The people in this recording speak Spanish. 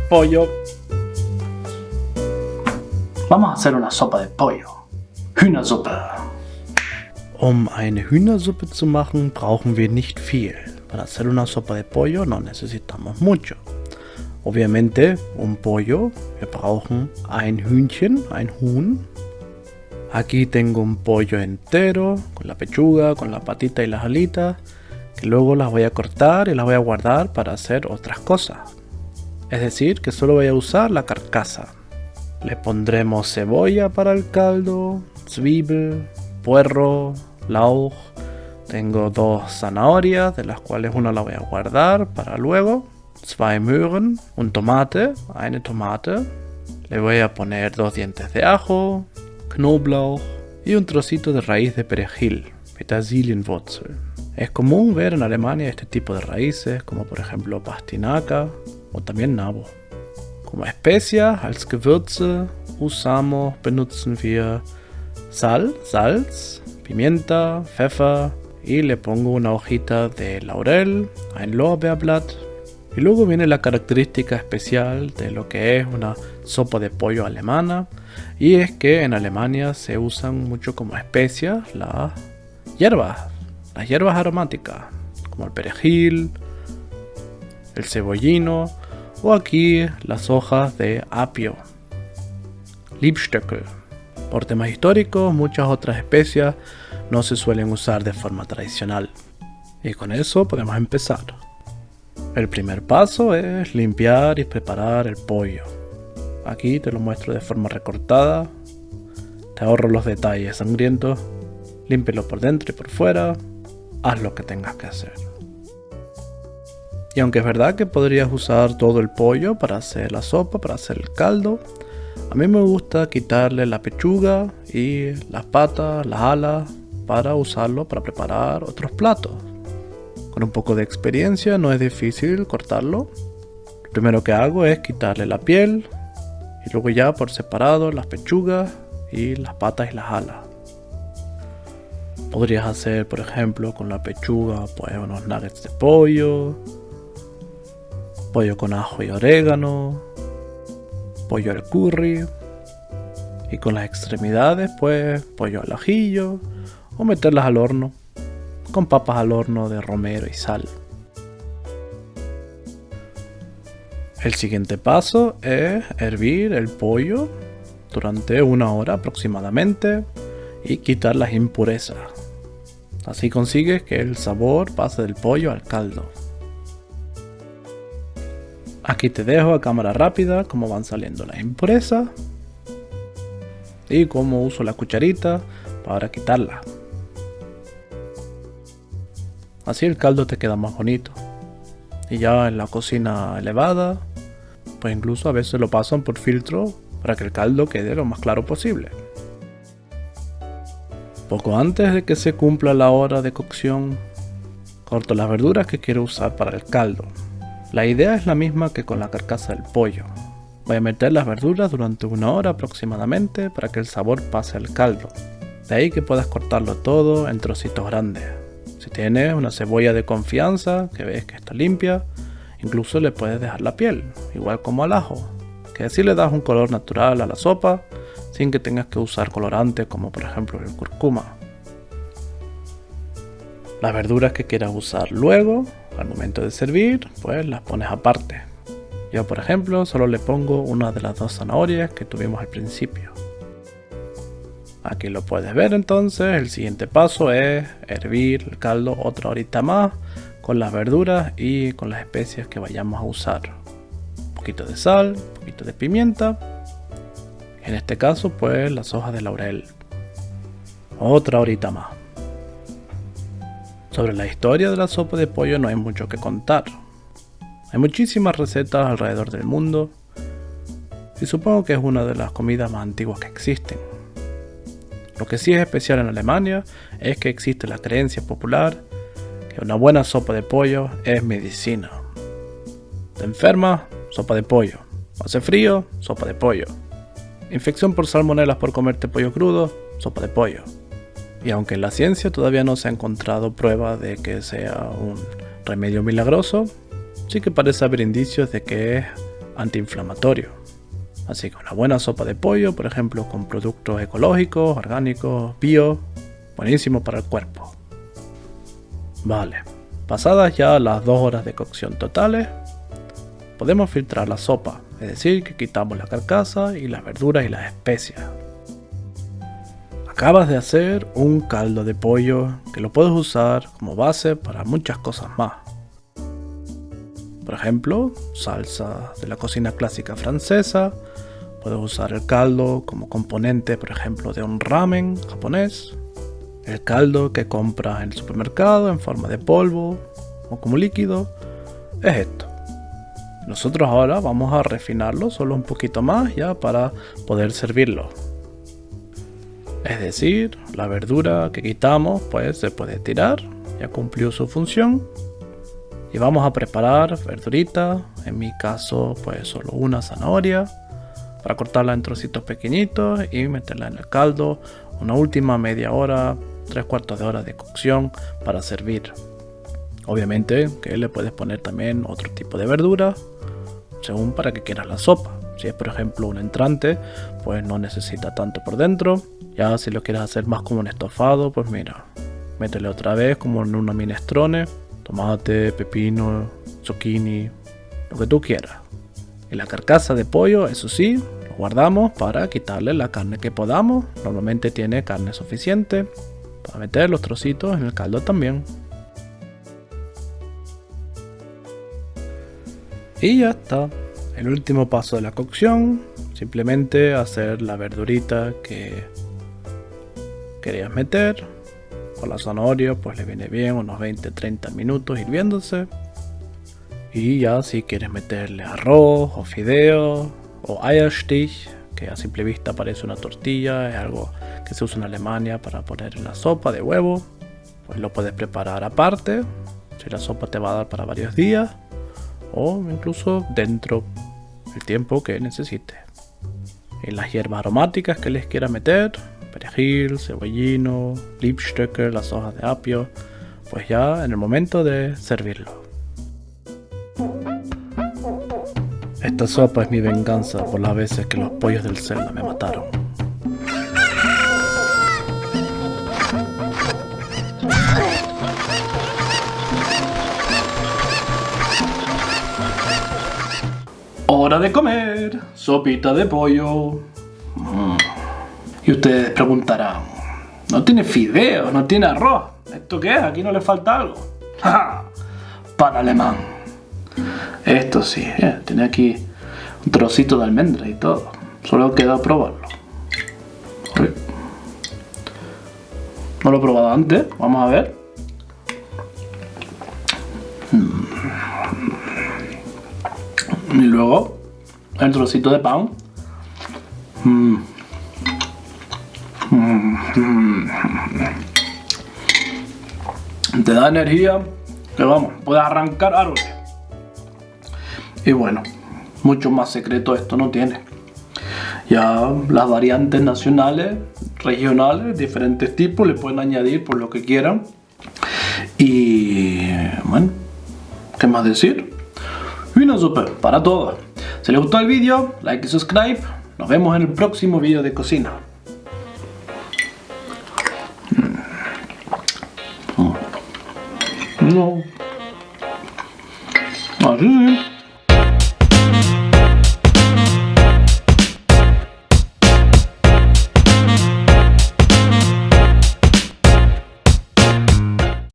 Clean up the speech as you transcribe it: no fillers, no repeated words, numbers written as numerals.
Pollo. Vamos a hacer una sopa de pollo. Hühnersuppe. Um eine Hühnersuppe zu machen, brauchen wir nicht viel. Para hacer una sopa de pollo no necesitamos mucho. Obviamente, un pollo, wir brauchen ein Hühnchen, ein Huhn. Aquí tengo un pollo entero, con la pechuga, con la patita y las alitas, que luego las voy a cortar y las voy a guardar para hacer otras cosas. Es decir, que solo voy a usar la carcasa. Le pondremos cebolla para el caldo, Zwiebel, puerro, Lauch. Tengo 2 zanahorias, de las cuales una la voy a guardar para luego. 2 Möhren, un tomate, eine Tomate. Le voy a poner 2 dientes de ajo, Knoblauch y un trocito de raíz de perejil, Petersilienwurzel. Es común ver en Alemania este tipo de raíces, como por ejemplo pastinaca o también nabo. Como especias, als Gewürze benutzen wir Salz, pimienta, Pfeffer y le pongo una hojita de laurel, ein Lorbeerblatt. Y luego viene la característica especial de lo que es una sopa de pollo alemana, y es que en Alemania se usan mucho como especias las hierbas aromáticas, como el perejil, el cebollino o aquí las hojas de apio, Liebstöckel. Por temas históricos, muchas otras especias no se suelen usar de forma tradicional. Y con eso podemos empezar. El primer paso es limpiar y preparar el pollo. Aquí te lo muestro de forma recortada. Te ahorro los detalles sangrientos. Límpialo por dentro y por fuera. Haz lo que tengas que hacer. Y aunque es verdad que podrías usar todo el pollo para hacer la sopa, para hacer el caldo, a mí me gusta quitarle la pechuga y las patas, las alas, para usarlo para preparar otros platos. Con un poco de experiencia no es difícil cortarlo. Lo primero que hago es quitarle la piel y luego ya por separado las pechugas y las patas y las alas. Podrías hacer, por ejemplo, con la pechuga pues unos nuggets de pollo, pollo con ajo y orégano, pollo al curry, y con las extremidades pues pollo al ajillo o meterlas al horno con papas al horno de romero y sal. El siguiente paso es hervir el pollo durante 1 hora aproximadamente y quitar las impurezas. Así consigues que el sabor pase del pollo al caldo. Aquí te dejo a cámara rápida cómo van saliendo las impurezas y cómo uso la cucharita para quitarlas. Así el caldo te queda más bonito. Y ya en la cocina elevada, pues incluso a veces lo pasan por filtro para que el caldo quede lo más claro posible. Poco antes de que se cumpla la hora de cocción, corto las verduras que quiero usar para el caldo. La idea es la misma que con la carcasa del pollo. Voy a meter las verduras durante 1 hora aproximadamente para que el sabor pase al caldo. De ahí que puedas cortarlo todo en trocitos grandes. Si tienes una cebolla de confianza que ves que está limpia, incluso le puedes dejar la piel, igual como al ajo, que así le das un color natural a la sopa sin que tengas que usar colorante como por ejemplo el cúrcuma. Las verduras que quieras usar luego, al momento de servir, pues las pones aparte. Yo por ejemplo solo le pongo una de las 2 zanahorias que tuvimos al principio. Aquí lo puedes ver entonces. El siguiente paso es hervir el caldo otra horita más con las verduras y con las especias que vayamos a usar. Un poquito de sal, un poquito de pimienta. En este caso pues las hojas de laurel. Otra horita más. Sobre la historia de la sopa de pollo no hay mucho que contar. Hay muchísimas recetas alrededor del mundo y supongo que es una de las comidas más antiguas que existen. Lo que sí es especial en Alemania es que existe la creencia popular que una buena sopa de pollo es medicina. Te enfermas, sopa de pollo. Hace frío, sopa de pollo. Infección por salmonelas por comerte pollo crudo, sopa de pollo. Y aunque en la ciencia todavía no se ha encontrado prueba de que sea un remedio milagroso, sí que parece haber indicios de que es antiinflamatorio. Así que una buena sopa de pollo, por ejemplo, con productos ecológicos, orgánicos, bio, buenísimo para el cuerpo. Vale, pasadas ya las 2 horas de cocción totales, podemos filtrar la sopa, es decir, que quitamos la carcasa y las verduras y las especias. Acabas de hacer un caldo de pollo que lo puedes usar como base para muchas cosas más. Por ejemplo, salsa de la cocina clásica francesa. Puedes usar el caldo como componente, por ejemplo, de un ramen japonés. El caldo que compras en el supermercado en forma de polvo o como líquido es esto. Nosotros ahora vamos a refinarlo solo un poquito más ya para poder servirlo. Es decir, la verdura que quitamos pues se puede tirar, ya cumplió su función. Y vamos a preparar verdurita, en mi caso pues solo una zanahoria, para cortarla en trocitos pequeñitos y meterla en el caldo una última media hora, 3/4 de hora de cocción para servir. Obviamente que le puedes poner también otro tipo de verdura, según para que quieras la sopa. Si es por ejemplo un entrante, pues no necesita tanto por dentro. Ya si lo quieres hacer más como un estofado, pues mira, métele otra vez como en una minestrone, tomate, pepino, zucchini, lo que tú quieras. Y la carcasa de pollo, eso sí, lo guardamos para quitarle la carne que podamos. Normalmente tiene carne suficiente para meter los trocitos en el caldo también. Y ya está. El último paso de la cocción, simplemente hacer la verdurita que querías meter. Con la zanahoria pues le viene bien unos 20-30 minutos hirviéndose. Y ya si quieres meterle arroz o fideos o Eierstich, que a simple vista parece una tortilla, es algo que se usa en Alemania para poner en la sopa de huevo, pues lo puedes preparar aparte, si la sopa te va a dar para varios días, o incluso dentro el tiempo que necesites. Y las hierbas aromáticas que les quieras meter, perejil, cebollino, Liebstöckel, las hojas de apio, pues ya en el momento de servirlo. Esta sopa es mi venganza por las veces que los pollos del Zelda me mataron. Hora de comer, sopita de pollo. Y ustedes preguntarán, ¿no tiene fideos, no tiene arroz? ¿Esto qué es? ¿Aquí no le falta algo? ¡Ja! Pan alemán. Esto sí, tiene aquí un trocito de almendra y todo. Solo queda probarlo. No lo he probado antes, vamos a ver. Y luego el trocito de pan. Te da energía que vamos, puedes arrancar árboles. Y bueno, mucho más secreto esto no tiene. Ya las variantes nacionales, regionales, diferentes tipos, le pueden añadir por lo que quieran. Y bueno, ¿qué más decir? Y una sopa para todos. Si les gustó el vídeo, like y subscribe. Nos vemos en el próximo vídeo de cocina. No. Así sí.